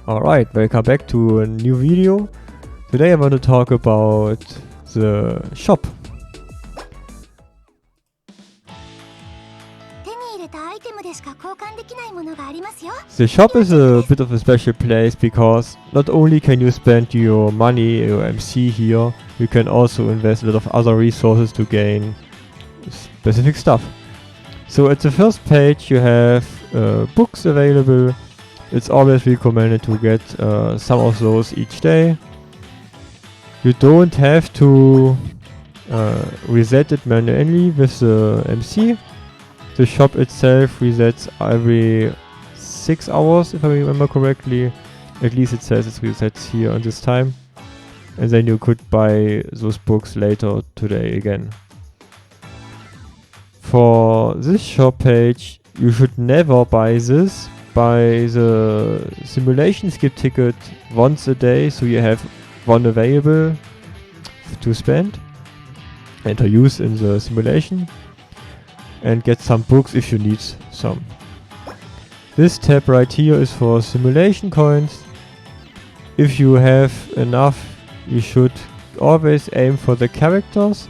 Alright, welcome back to a new video. Today I want to talk about the shop. The shop is a bit of a special place because not only can you spend your money, your MC here, you can also invest a lot of other resources to gain specific stuff. So at the first page you have books available. It's always recommended to get some of those each day. You don't have to reset it manually with the MC. The shop itself resets every 6 hours, if I remember correctly. At least it says it resets here on this time. And then you could buy those books later today again. For this shop page, you should never buy this. Buy the simulation skip ticket once a day, so you have one available to spend and to use in the simulation, and get some books if you need some. This tab right here is for simulation coins. If you have enough, you should always aim for the characters.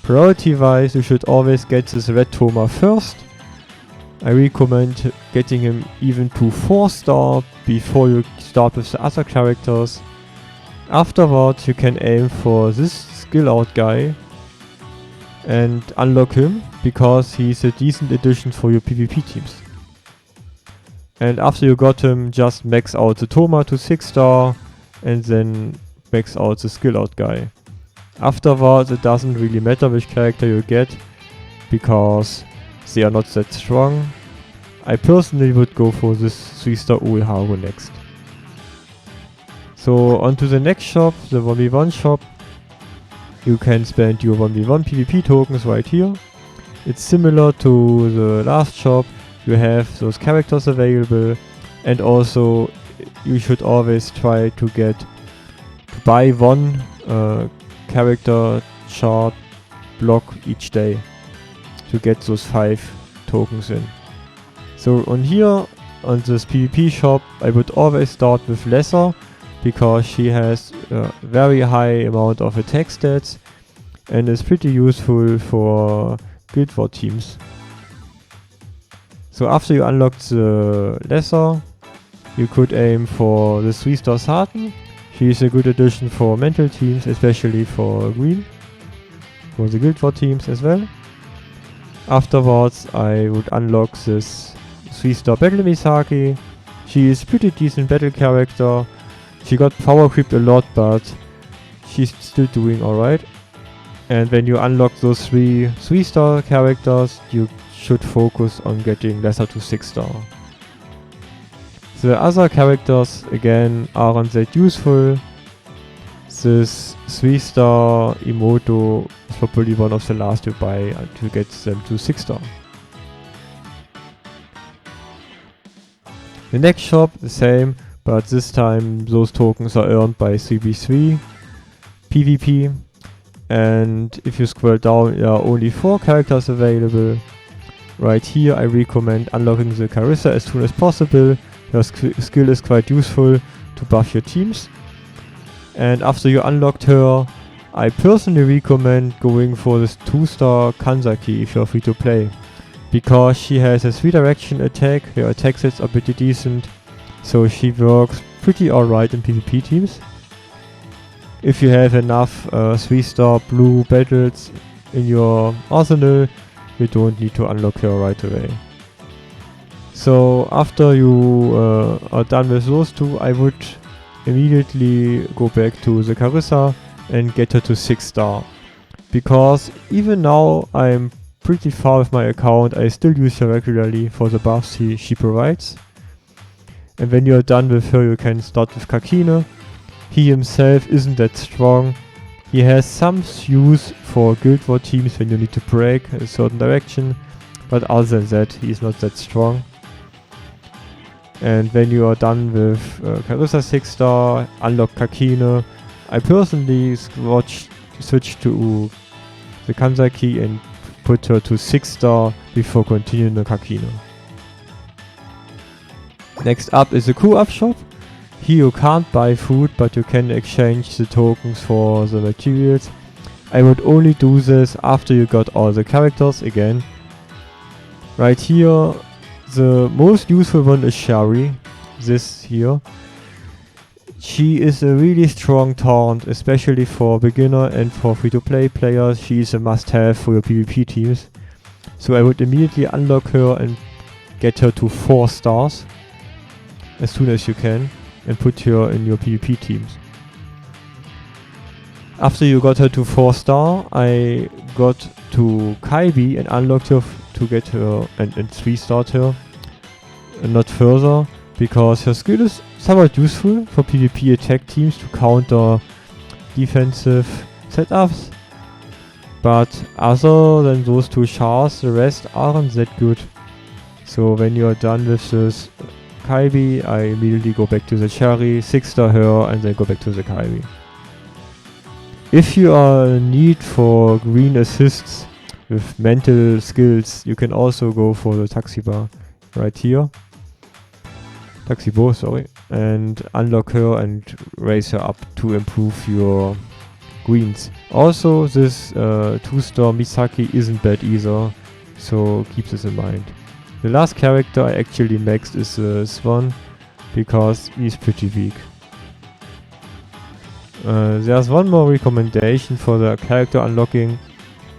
Priority wise, you should always get this red Toma first. I recommend getting him even to 4-star before you start with the other characters. Afterwards you can aim for this skill out guy and unlock him because he's a decent addition for your PvP teams. And after you got him, just max out the Toma to 6-star and then max out the skill out guy. Afterwards it doesn't really matter which character you get because they are not that strong. I personally would go for this 3-star Ueharu next. So on to the next shop, the 1v1 shop. You can spend your 1v1 PvP tokens right here. It's similar to the last shop. You have those characters available, and also you should always try to buy one character chart block each day to get those 5 tokens in. So on here, on this PvP shop, I would always start with Lesser because she has a very high amount of attack stats and is pretty useful for Guild War teams. So after you unlock the Lesser, you could aim for the 3-star Satan. She is a good addition for mental teams, especially for green, for the Guild War teams as well. Afterwards I would unlock this 3-star Battle Misaki. She is pretty decent battle character. She got power creeped a lot, but she's still doing alright. And when you unlock those 3-star characters, you should focus on getting lesser to 6-star. The other characters again aren't that useful. This 3-star Emoto is probably one of the last you buy to get them to 6-star. The next shop, the same, but this time those tokens are earned by 3v3 PvP. And if you scroll down, there are only 4 characters available. Right here I recommend unlocking the Carissa as soon as possible. Her skill is quite useful to buff your teams. And after you unlocked her, I personally recommend going for this 2-star Kanzaki if you're free to play. Because she has a 3-direction attack, her attack stats are pretty decent, so she works pretty alright in PvP teams. If you have enough 3-star blue battles in your arsenal, you don't need to unlock her right away. So after you are done with those two, I would immediately go back to the Carissa and get her to 6-star. Because even now I'm pretty far with my account, I still use her regularly for the buffs she provides. And when you're done with her, you can start with Kakine. He himself isn't that strong. He has some use for Guild War teams when you need to break a certain direction, but other than that, he's not that strong. And when you are done with Carissa 6-star, unlock Kakine. I personally switch to the Kanzaki and put her to 6-star before continuing the Kakine. Next up is the Coop shop. Here you can't buy food, but you can exchange the tokens for the materials. I would only do this after you got all the characters again. Right here, the most useful one is Shari, this here. She is a really strong taunt, especially for beginner and for free-to-play players. She is a must-have for your PvP teams. So I would immediately unlock her and get her to 4 stars as soon as you can and put her in your PvP teams. After you got her to 4 star, I got to Kaibi and unlocked her to get her and 3-starred her. Not further, because her skill is somewhat useful for PvP attack teams to counter defensive setups. But other than those 2 shards, the rest aren't that good. So when you are done with this Kaibi, I immediately go back to the Cherry, 6-star her, and then go back to the Kaibi. If you are in need for green assists with mental skills, you can also go for the Taxibar right here. Taxibo, sorry. And unlock her and raise her up to improve your greens. Also, this 2-star Misaki isn't bad either, so keep this in mind. The last character I actually maxed is this one, because he's pretty weak. There's one more recommendation for the character unlocking.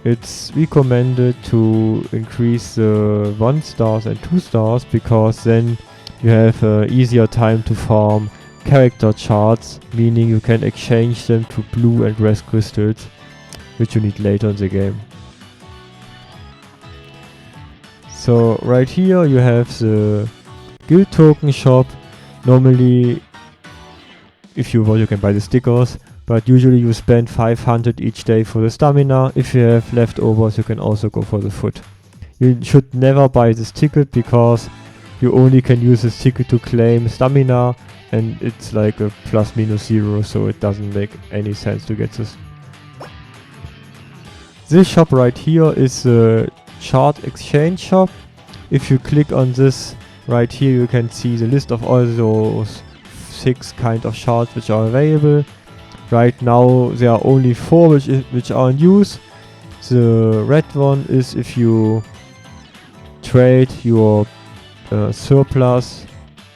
It's recommended to increase the 1 stars and 2 stars, because then you have easier time to farm character charts, meaning you can exchange them to blue and red crystals, which you need later in the game. So right here you have the guild token shop. Normally, if you want, you can buy the stickers, but usually you spend 500 each day for the stamina. If you have leftovers, you can also go for the food. You should never buy this ticket, because you only can use this ticket to claim stamina, and it's like a ±0, so it doesn't make any sense to get this. This shop right here is the chart exchange shop. If you click on this right here, you can see the list of all those 6 kind of shards which are available. Right now there are only 4 which are in use. The red one is if you trade your surplus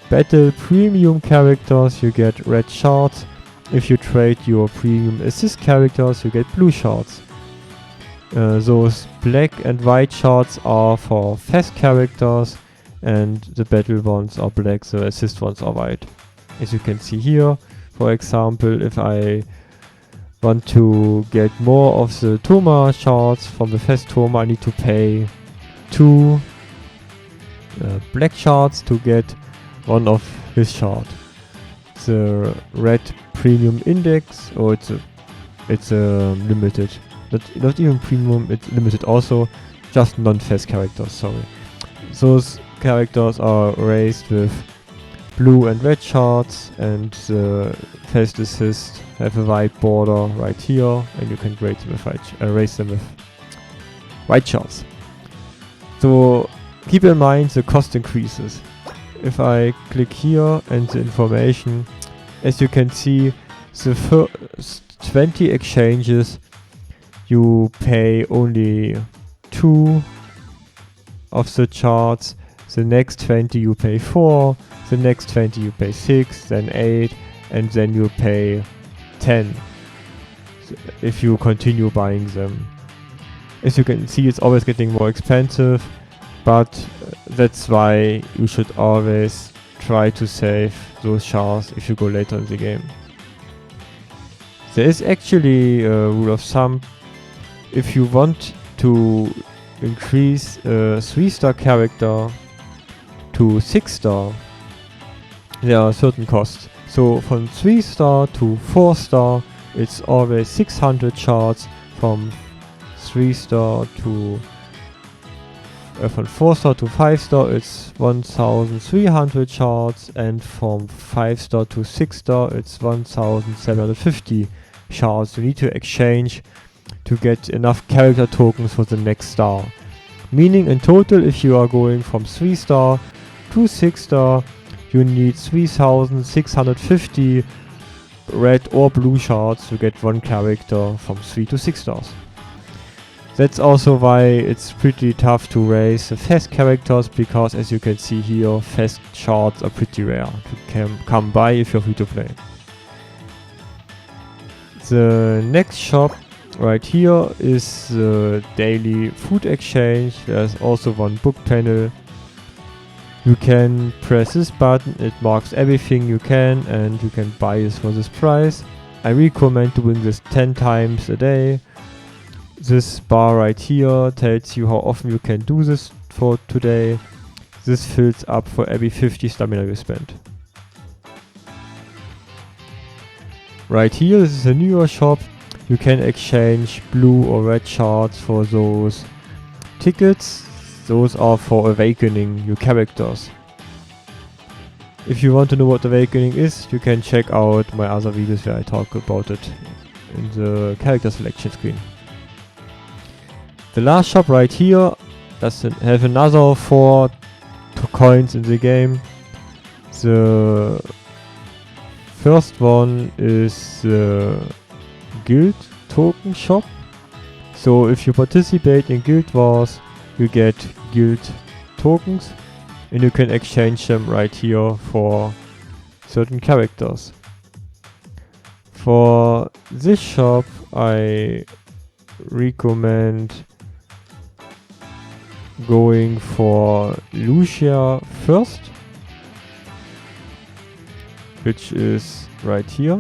battle premium characters, you get red shards. If you trade your premium assist characters, you get blue shards. Those black and white shards are for fast characters, and the battle ones are black, the assist ones are white. As you can see here, for example, if I want to get more of the Toma shards from the fast Toma, I need to pay 2 black shards to get 1 of his shard. The red premium index, or it's a limited. Not even premium, it's limited also, just non-fast characters, sorry. Those characters are raised with blue and red shards, and the fast assist have a white border right here, and you can raise them with white shards. So keep in mind the cost increases. If I click here and the information, as you can see, the first 20 exchanges you pay only 2 of the charts, the next 20 you pay 4, the next 20 you pay 6, then 8, and then you pay 10 if you continue buying them. As you can see, it's always getting more expensive, but that's why you should always try to save those shards if you go later in the game. There is actually a rule of thumb. If you want to increase a 3-star character to 6-star, there are certain costs. So from 3-star to 4-star, it's always 600 shards. From 3-star to from 4-star to 5-star, it's 1300 shards, and from 5-star to 6-star, it's 1750 shards. You need to exchange to get enough character tokens for the next star. Meaning in total, if you are going from 3-star to 6-star, you need 3650 red or blue shards to get one character from 3 to 6 stars. That's also why it's pretty tough to raise the fast characters, because as you can see here, fast shards are pretty rare to come by if you're free to play. The next shop right here is the daily food exchange. There's also one book panel. You can press this button, it marks everything you can, and you can buy this for this price. I recommend doing this 10 times a day. This bar right here tells you how often you can do this for today. This fills up for every 50 stamina you spend. Right here, this is a newer shop. You can exchange blue or red shards for those tickets. Those are for awakening new characters. If you want to know what awakening is, you can check out my other videos where I talk about it in the character selection screen. The last shop right here doesn't have another 4 coins in the game. The first one is the guild token shop. So if you participate in guild wars, you get guild tokens and you can exchange them right here for certain characters. For this shop I recommend going for Lucia first, which is right here,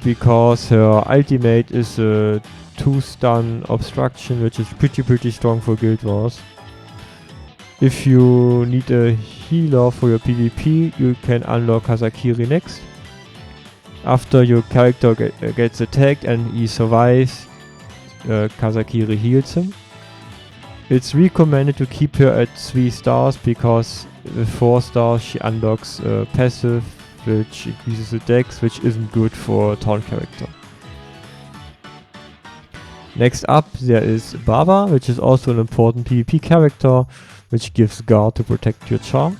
because her ultimate is a 2-stun obstruction, which is pretty strong for guild wars. If you need a healer for your PvP, you can unlock Kazakiri next. After your character gets attacked and he survives, Kazakiri heals him. It's recommended to keep her at 3 stars, because with 4 stars she unlocks a passive which increases the dex, which isn't good for a taunt character. Next up there is Baba, which is also an important PvP character, which gives guard to protect your char.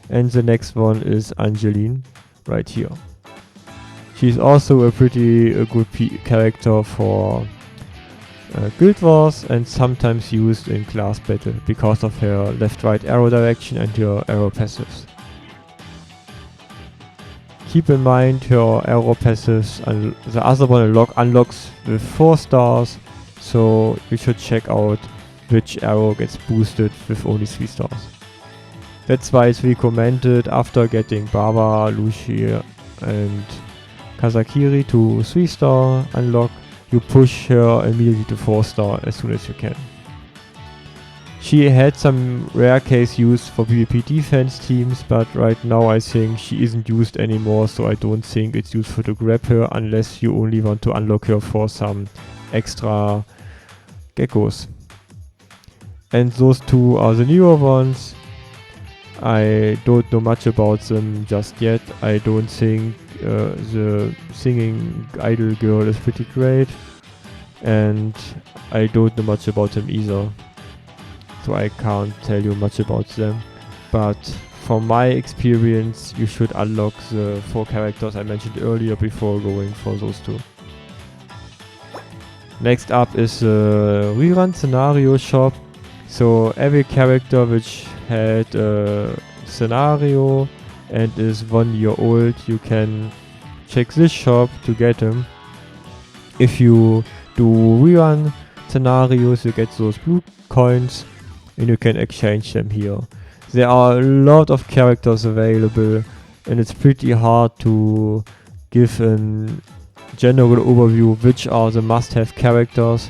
And the next one is Angeline, right here. She's also a pretty good character for guild wars and sometimes used in class battle because of her left-right arrow direction and her arrow passives. Keep in mind her arrow passives, and the other one unlocks with 4 stars, so you should check out which arrow gets boosted with only 3 stars. That's why it's recommended after getting Baba, Lucia and Kazakiri to 3 star unlock, you push her immediately to 4 star as soon as you can. She had some rare case use for PvP defense teams, but right now I think she isn't used anymore, so I don't think it's useful to grab her unless you only want to unlock her for some extra geckos. And those two are the newer ones. I don't know much about them just yet. I don't think the singing idol girl is pretty great, and I don't know much about them either, so I can't tell you much about them. But from my experience, you should unlock the 4 characters I mentioned earlier before going for those 2. Next up is the Rerun scenario shop. So every character which had a scenario and is 1 year old, you can check this shop to get him. If you do rerun scenarios, you get those blue coins and you can exchange them here. There are a lot of characters available and it's pretty hard to give a general overview which are the must-have characters,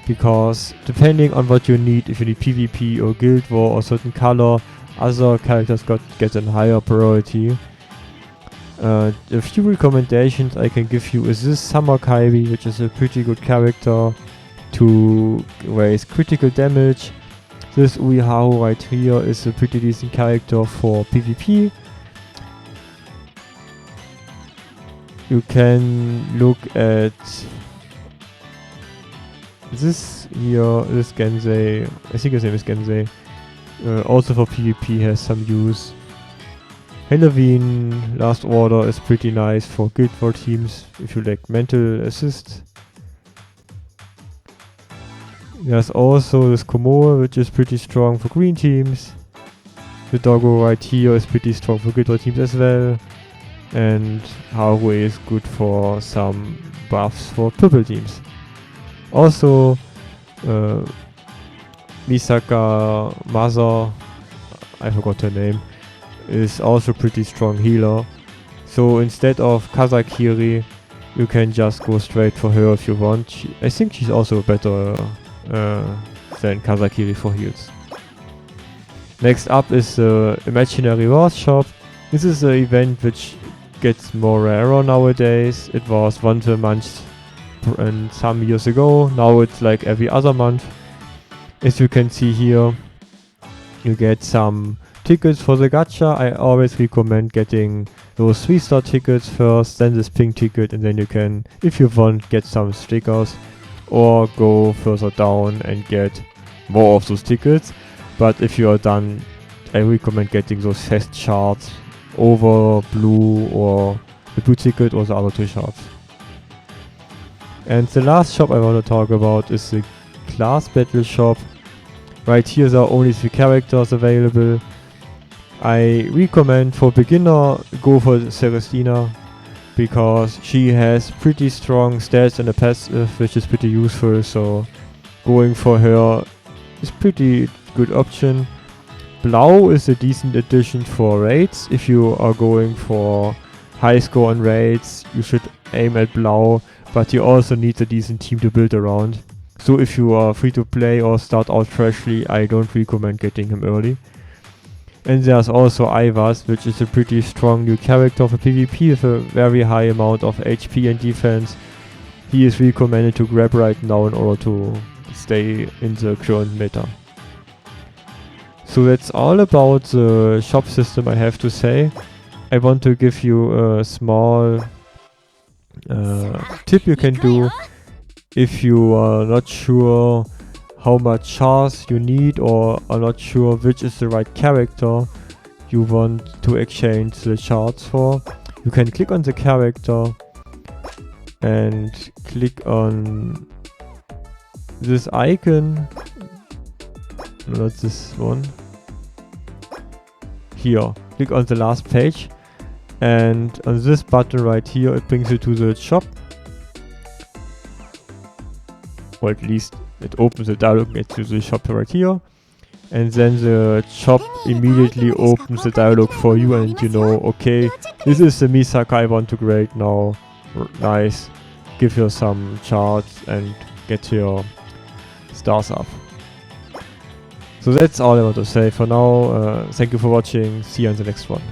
because depending on what you need, if you need PvP or Guild War or certain color, other characters get a higher priority. A few recommendations I can give you is this Summer Kairi, which is a pretty good character to raise critical damage. This Uiharu right here is a pretty decent character for PvP. You can look at this here, this Gensei, I think his name is Gensei, also for PvP has some use. Halloween Last Order is pretty nice for Guild War teams if you like mental assist. There's also this Komoe, which is pretty strong for green teams. The doggo right here is pretty strong for Guild War teams as well. And Haru is good for some buffs for purple teams. Also, Misaka Mother, I forgot her name, is also pretty strong healer. So instead of Kazakiri, you can just go straight for her if you want. I think she's also better than Kazakiri for heals. Next up is the Imaginary Wars shop. This is an event which gets more rarer nowadays. It was once a month and some years ago. Now it's like every other month. As you can see here, you get some tickets for the gacha. I always recommend getting those 3-star tickets first, then this pink ticket, and then you can, if you want, get some stickers or go further down and get more of those tickets. But if you are done, I recommend getting those fest shards over blue or the blue ticket or the other 2 shards. And the last shop I want to talk about is the class battle shop. Right here there are only 3 characters available. I recommend for beginner go for Celestina because she has pretty strong stats and a passive which is pretty useful, so going for her is pretty good option. Blau is a decent addition for raids. If you are going for high score on raids, you should aim at Blau, but you also need a decent team to build around. So if you are free to play or start out freshly, I don't recommend getting him early. And there's also Ivas, which is a pretty strong new character for PvP with a very high amount of HP and defense. He is recommended to grab right now in order to stay in the current meta. So that's all about the shop system I have to say. I want to give you a small tip you can do if you are not sure how much shards you need or are not sure which is the right character you want to exchange the shards for. You can click on the character and click on this icon, not this one, here. Click on the last page and on this button right here it brings you to the shop, or at least it opens the dialog, gets to the shop right here, and then the shop immediately opens the dialog for you and you know, okay, this is the Misaka I want to grade now. Nice. Give her some charts and get your stars up. So that's all I want to say for now. Thank you for watching. See you in the next one.